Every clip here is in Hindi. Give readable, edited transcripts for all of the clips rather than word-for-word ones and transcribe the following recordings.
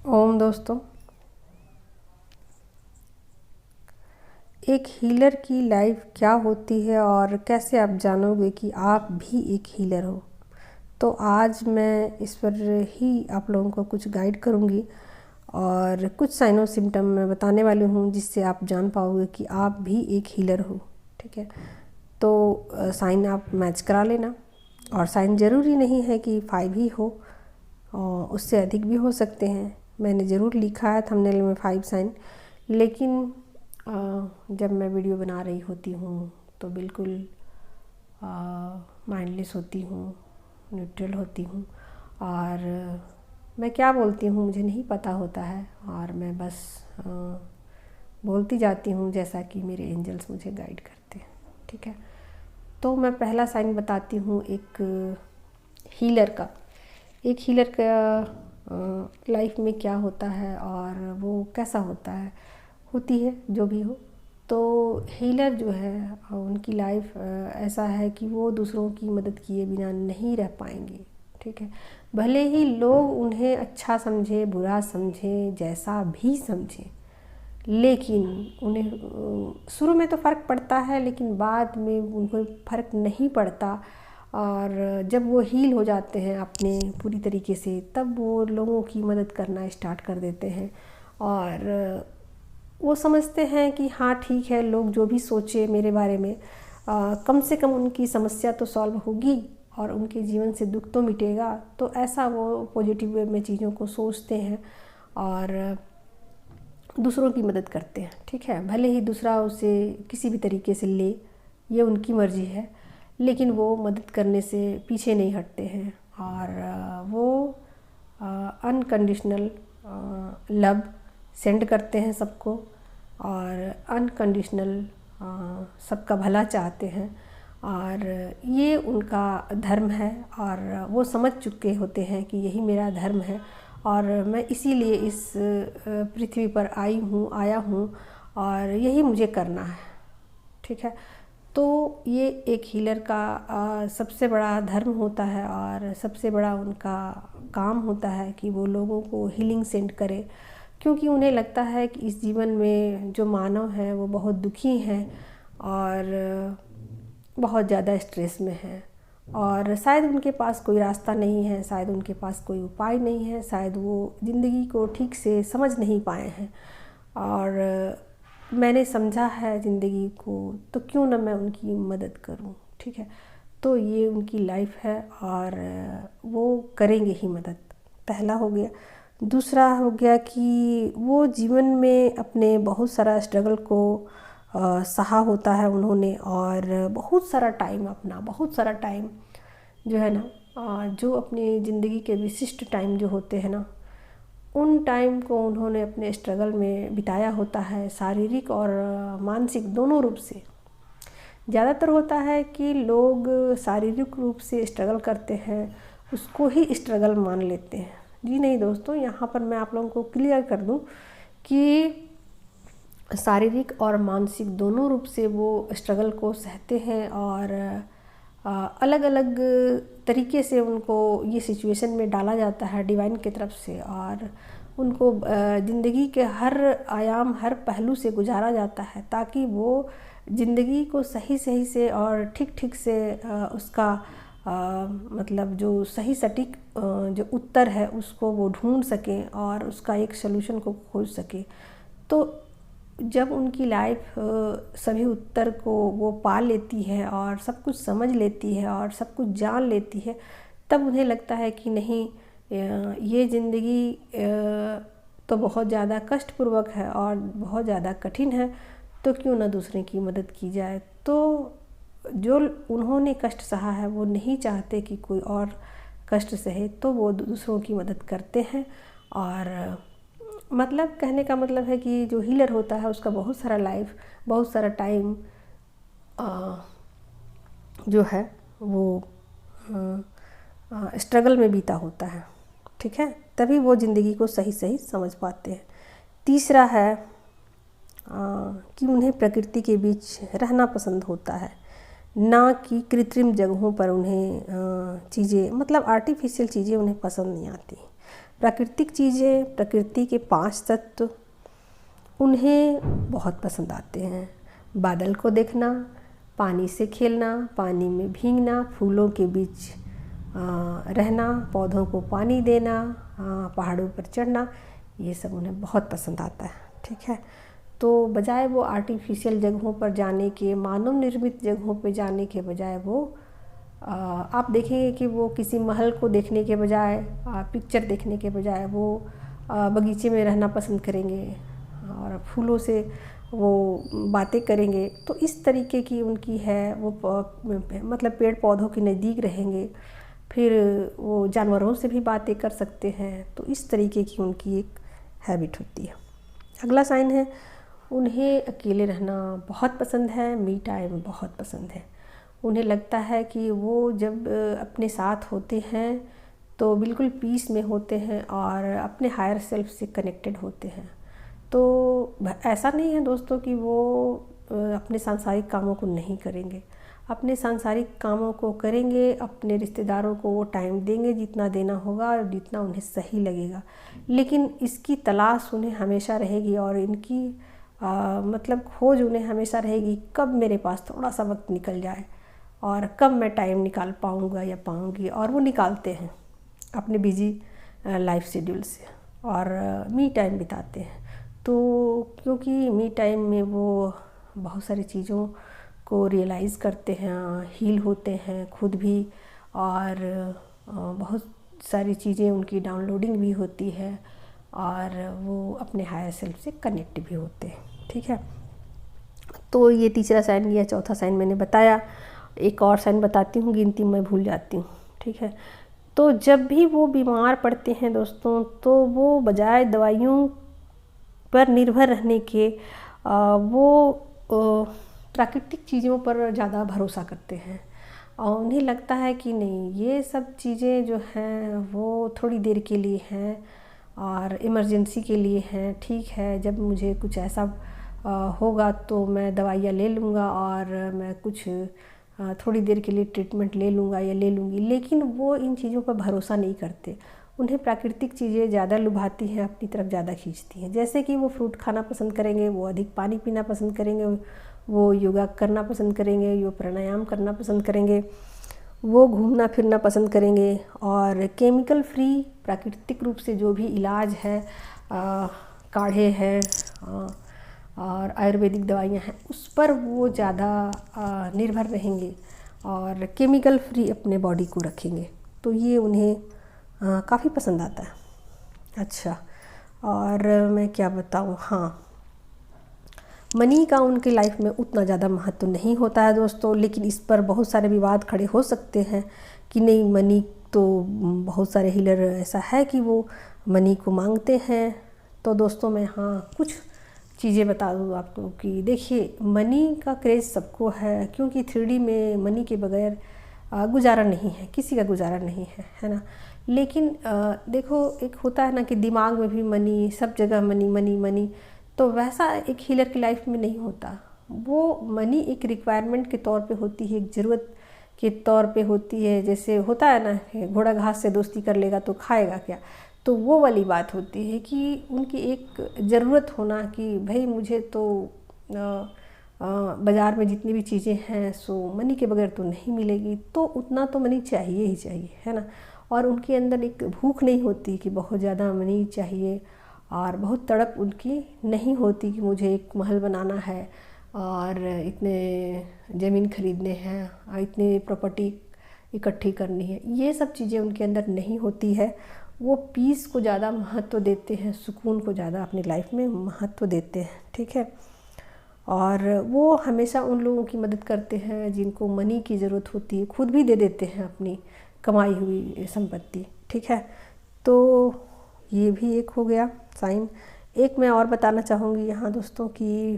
ओम दोस्तों, एक हीलर की लाइफ क्या होती है और कैसे आप जानोगे कि आप भी एक हीलर हो। तो आज मैं इस पर ही आप लोगों को कुछ गाइड करूंगी और कुछ साइन और सिम्टम मैं बताने वाली हूँ जिससे आप जान पाओगे कि आप भी एक हीलर हो। ठीक है, तो साइन आप मैच करा लेना। और साइन ज़रूरी नहीं है कि 5 ही हो, और उससे अधिक भी हो सकते हैं। मैंने ज़रूर लिखा है थंबनेल में 5 साइन, लेकिन जब मैं वीडियो बना रही होती हूँ तो बिल्कुल माइंडलेस होती हूँ, न्यूट्रल होती हूँ और मैं क्या बोलती हूँ मुझे नहीं पता होता है और मैं बस बोलती जाती हूँ जैसा कि मेरे एंजल्स मुझे गाइड करते हैं। ठीक है, तो मैं पहला साइन बताती हूँ एक हीलर का। एक हीलर का लाइफ में क्या होता है और वो कैसा होती है जो भी हो। तो हीलर जो है उनकी लाइफ ऐसा है कि वो दूसरों की मदद किए बिना नहीं रह पाएंगे। ठीक है, भले ही लोग उन्हें अच्छा समझे, बुरा समझे, जैसा भी समझे, लेकिन उन्हें शुरू में तो फ़र्क पड़ता है लेकिन बाद में उनको फ़र्क नहीं पड़ता। और जब वो हील हो जाते हैं अपने पूरी तरीके से, तब वो लोगों की मदद करना स्टार्ट कर देते हैं। और वो समझते हैं कि हाँ ठीक है, लोग जो भी सोचे मेरे बारे में, कम से कम उनकी समस्या तो सॉल्व होगी और उनके जीवन से दुख तो मिटेगा। तो ऐसा वो पॉजिटिव वे में चीज़ों को सोचते हैं और दूसरों की मदद करते हैं। ठीक है, भले ही दूसरा उसे किसी भी तरीके से ले, ये उनकी मर्ज़ी है, लेकिन वो मदद करने से पीछे नहीं हटते हैं। और वो अनकंडीशनल लव सेंड करते हैं सबको और अनकंडीशनल सबका भला चाहते हैं। और ये उनका धर्म है और वो समझ चुके होते हैं कि यही मेरा धर्म है और मैं इसीलिए इस पृथ्वी पर आया हूँ और यही मुझे करना है। ठीक है, तो ये एक हीलर का सबसे बड़ा धर्म होता है और सबसे बड़ा उनका काम होता है कि वो लोगों को हीलिंग सेंड करे, क्योंकि उन्हें लगता है कि इस जीवन में जो मानव हैं वो बहुत दुखी हैं और बहुत ज़्यादा स्ट्रेस में हैं और शायद उनके पास कोई रास्ता नहीं है, शायद उनके पास कोई उपाय नहीं है, शायद वो ज़िंदगी को ठीक से समझ नहीं पाए हैं। और मैंने समझा है ज़िंदगी को, तो क्यों ना मैं उनकी मदद करूं। ठीक है, तो ये उनकी लाइफ है और वो करेंगे ही मदद। पहला हो गया। दूसरा हो गया कि वो जीवन में अपने बहुत सारा स्ट्रगल को सहा होता है उन्होंने, और बहुत सारा टाइम जो है ना, जो अपनी ज़िंदगी के विशिष्ट टाइम जो होते हैं ना, उन टाइम को उन्होंने अपने स्ट्रगल में बिताया होता है, शारीरिक और मानसिक दोनों रूप से। ज़्यादातर होता है कि लोग शारीरिक रूप से स्ट्रगल करते हैं, उसको ही स्ट्रगल मान लेते हैं। जी नहीं दोस्तों, यहाँ पर मैं आप लोगों को क्लियर कर दूं कि शारीरिक और मानसिक दोनों रूप से वो स्ट्रगल को सहते हैं और अलग अलग तरीके से उनको ये सिचुएशन में डाला जाता है डिवाइन की तरफ से, और उनको ज़िंदगी के हर आयाम, हर पहलू से गुजारा जाता है ताकि वो ज़िंदगी को सही से और ठीक से उसका मतलब जो सही सटीक जो उत्तर है उसको वो ढूंढ सकें और उसका एक सलूशन को खोज सकें। तो जब उनकी लाइफ सभी उत्तर को वो पा लेती है और सब कुछ समझ लेती है और सब कुछ जान लेती है, तब उन्हें लगता है कि नहीं, ये ज़िंदगी तो बहुत ज़्यादा कष्टपूर्वक है और बहुत ज़्यादा कठिन है, तो क्यों ना दूसरे की मदद की जाए। तो जो उन्होंने कष्ट सहा है वो नहीं चाहते कि कोई और कष्ट सहे, तो वो दूसरों की मदद करते हैं। और मतलब कहने का मतलब है कि जो हीलर होता है उसका बहुत सारा लाइफ, बहुत सारा टाइम जो है वो स्ट्रगल में बीता होता है। ठीक है, तभी वो ज़िंदगी को सही समझ पाते हैं। तीसरा है कि उन्हें प्रकृति के बीच रहना पसंद होता है, ना कि कृत्रिम जगहों पर उन्हें चीज़ें, मतलब आर्टिफिशियल चीज़ें उन्हें पसंद नहीं आती। प्राकृतिक चीज़ें, प्रकृति के 5 तत्व उन्हें बहुत पसंद आते हैं। बादल को देखना, पानी से खेलना, पानी में भीगना, फूलों के बीच रहना, पौधों को पानी देना, पहाड़ों पर चढ़ना, ये सब उन्हें बहुत पसंद आता है। ठीक है, तो बजाय वो आर्टिफिशियल जगहों पर जाने के, मानव निर्मित जगहों पर जाने के बजाय वो आप देखेंगे कि वो किसी महल को देखने के बजाय, पिक्चर देखने के बजाय वो बगीचे में रहना पसंद करेंगे और फूलों से वो बातें करेंगे। तो इस तरीके की उनकी है, वो मतलब पेड़ पौधों के नज़दीक रहेंगे, फिर वो जानवरों से भी बातें कर सकते हैं। तो इस तरीके की उनकी एक हैबिट होती है। अगला साइन है, उन्हें अकेले रहना बहुत पसंद है, मी टाइम बहुत पसंद है। उन्हें लगता है कि वो जब अपने साथ होते हैं तो बिल्कुल पीस में होते हैं और अपने हायर सेल्फ से कनेक्टेड होते हैं। तो ऐसा नहीं है दोस्तों कि वो अपने सांसारिक कामों को नहीं करेंगे, अपने सांसारिक कामों को करेंगे, अपने रिश्तेदारों को वो टाइम देंगे जितना देना होगा और जितना उन्हें सही लगेगा। लेकिन इसकी तलाश उन्हें हमेशा रहेगी और इनकी मतलब खोज उन्हें हमेशा रहेगी, कब मेरे पास थोड़ा सा वक्त निकल जाए और कब मैं टाइम निकाल पाऊँगा या पाऊँगी। और वो निकालते हैं अपने बिजी लाइफ शेड्यूल से और मी टाइम बिताते हैं। तो क्योंकि मी टाइम में वो बहुत सारी चीज़ों को रियलाइज़ करते हैं, हील होते हैं खुद भी, और बहुत सारी चीज़ें उनकी डाउनलोडिंग भी होती है और वो अपने हायर सेल्फ से कनेक्ट भी होते हैं। ठीक है, तो ये तीसरा साइन या चौथा साइन मैंने बताया। एक और साइन बताती हूँ, गिनती मैं भूल जाती हूँ। ठीक है, तो जब भी वो बीमार पड़ते हैं दोस्तों, तो वो बजाय दवाइयों पर निर्भर रहने के वो प्राकृतिक चीज़ों पर ज़्यादा भरोसा करते हैं और उन्हें लगता है कि नहीं, ये सब चीज़ें जो हैं वो थोड़ी देर के लिए हैं और इमरजेंसी के लिए हैं। ठीक है, जब मुझे कुछ ऐसा होगा तो मैं दवाइयाँ ले लूँगा और मैं कुछ थोड़ी देर के लिए ट्रीटमेंट ले लूँगा या ले लूँगी। लेकिन वो इन चीज़ों पर भरोसा नहीं करते। उन्हें प्राकृतिक चीज़ें ज़्यादा लुभाती हैं, अपनी तरफ ज़्यादा खींचती हैं। जैसे कि वो फ्रूट खाना पसंद करेंगे, वो अधिक पानी पीना पसंद करेंगे, वो योगा करना पसंद करेंगे, वो प्राणायाम करना पसंद करेंगे, वो घूमना फिरना पसंद करेंगे। और केमिकल फ्री प्राकृतिक रूप से जो भी इलाज है, काढ़े हैं और आयुर्वेदिक दवाइयाँ हैं, उस पर वो ज़्यादा निर्भर रहेंगे और केमिकल फ्री अपने बॉडी को रखेंगे। तो ये उन्हें काफ़ी पसंद आता है। अच्छा, और मैं क्या बताऊँ, हाँ, मनी का उनकी लाइफ में उतना ज़्यादा महत्व नहीं होता है दोस्तों। लेकिन इस पर बहुत सारे विवाद खड़े हो सकते हैं कि नहीं, मनी तो बहुत सारे हीलर ऐसा है कि वो मनी को मांगते हैं। तो दोस्तों मैं कुछ चीज़ें बता दूँ आपको कि देखिए, मनी का क्रेज़ सबको है, क्योंकि 3D में मनी के बगैर गुजारा नहीं है, किसी का गुजारा नहीं है ना। लेकिन देखो, एक होता है ना कि दिमाग में भी मनी, सब जगह मनी मनी मनी, तो वैसा एक हीलर की लाइफ में नहीं होता। वो मनी एक रिक्वायरमेंट के तौर पे होती है, एक ज़रूरत के तौर पे होती है। जैसे होता है ना, घोड़ा घास से दोस्ती कर लेगा तो खाएगा क्या, तो वो वाली बात होती है कि उनकी एक ज़रूरत होना कि भाई मुझे तो बाज़ार में जितनी भी चीज़ें हैं सो मनी के बगैर तो नहीं मिलेगी, तो उतना तो मनी चाहिए ही चाहिए, है ना। और उनके अंदर एक भूख नहीं होती कि बहुत ज़्यादा मनी चाहिए, और बहुत तड़प उनकी नहीं होती कि मुझे एक महल बनाना है और इतने ज़मीन खरीदने हैं और इतनी प्रॉपर्टी इकट्ठी करनी है। ये सब चीज़ें उनके अंदर नहीं होती है। वो पीस को ज़्यादा महत्व देते हैं, सुकून को ज़्यादा अपनी लाइफ में महत्व देते हैं। ठीक है, और वो हमेशा उन लोगों की मदद करते हैं जिनको मनी की ज़रूरत होती है, खुद भी दे देते हैं अपनी कमाई हुई संपत्ति। ठीक है, तो ये भी एक हो गया साइन। एक मैं और बताना चाहूँगी यहाँ दोस्तों कि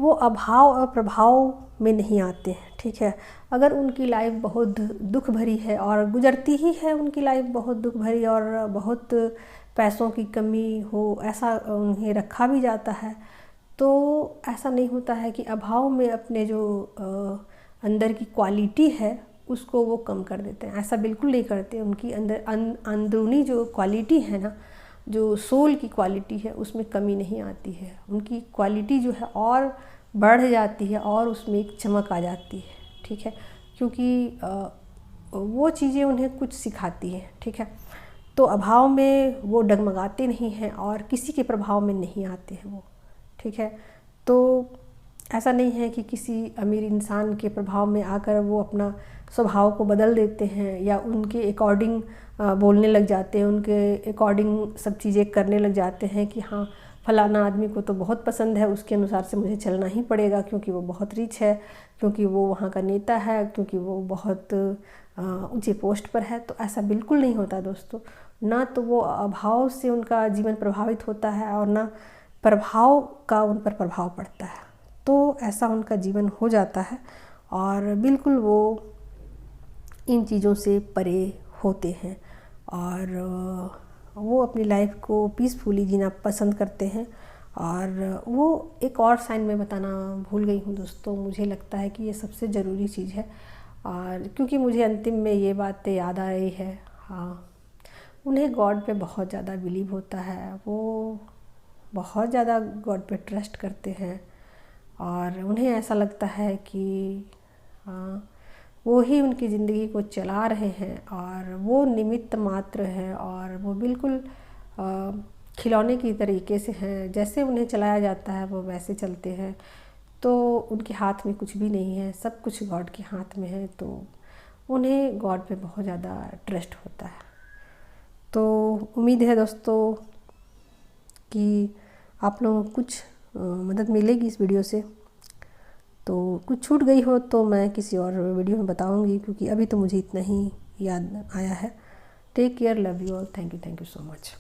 वो अभाव और प्रभाव में नहीं आते हैं। ठीक है, अगर उनकी लाइफ बहुत दुख भरी है और गुजरती ही है उनकी लाइफ बहुत दुख भरी और बहुत पैसों की कमी हो, ऐसा उन्हें रखा भी जाता है, तो ऐसा नहीं होता है कि अभाव में अपने जो अंदर की क्वालिटी है उसको वो कम कर देते हैं। ऐसा बिल्कुल नहीं करते। उनकी अंदर अंदरूनी जो क्वालिटी है ना, जो सोल की क्वालिटी है, उसमें कमी नहीं आती है। उनकी क्वालिटी जो है और बढ़ जाती है और उसमें एक चमक आ जाती है, ठीक है, क्योंकि वो चीज़ें उन्हें कुछ सिखाती हैं, ठीक है। तो अभाव में वो डगमगाते नहीं हैं और किसी के प्रभाव में नहीं आते हैं वो, ठीक है। तो ऐसा नहीं है कि किसी अमीर इंसान के प्रभाव में आकर वो अपना स्वभाव को बदल देते हैं या उनके अकॉर्डिंग बोलने लग जाते हैं, उनके अकॉर्डिंग सब चीज़ें करने लग जाते हैं कि हाँ फलाना आदमी को तो बहुत पसंद है, उसके अनुसार से मुझे चलना ही पड़ेगा क्योंकि वो बहुत रिच है, क्योंकि वो वहाँ का नेता है, क्योंकि वो बहुत ऊंचे पोस्ट पर है। तो ऐसा बिल्कुल नहीं होता दोस्तों। ना तो वो अभाव से उनका जीवन प्रभावित होता है और ना प्रभाव का उन पर प्रभाव पड़ता है। तो ऐसा उनका जीवन हो जाता है और बिल्कुल वो इन चीज़ों से परे होते हैं और वो अपनी लाइफ को पीसफुली जीना पसंद करते हैं। और वो एक और साइन मैं बताना भूल गई हूँ दोस्तों, मुझे लगता है कि ये सबसे ज़रूरी चीज़ है और क्योंकि मुझे अंतिम में ये बातें याद आ रही है। हाँ, उन्हें गॉड पे बहुत ज़्यादा बिलीव होता है, वो बहुत ज़्यादा गॉड पे ट्रस्ट करते हैं और उन्हें ऐसा लगता है कि वो ही उनकी ज़िंदगी को चला रहे हैं और वो निमित्त मात्र हैं और वो बिल्कुल खिलौने की तरीके से हैं, जैसे उन्हें चलाया जाता है वो वैसे चलते हैं। तो उनके हाथ में कुछ भी नहीं है, सब कुछ गॉड के हाथ में है। तो उन्हें गॉड पे बहुत ज़्यादा ट्रस्ट होता है। तो उम्मीद है दोस्तों कि आप लोगों को कुछ मदद मिलेगी इस वीडियो से। तो कुछ छूट गई हो तो मैं किसी और वीडियो में बताऊंगी, क्योंकि अभी तो मुझे इतना ही याद आया है। Take care, love you all, thank you so much.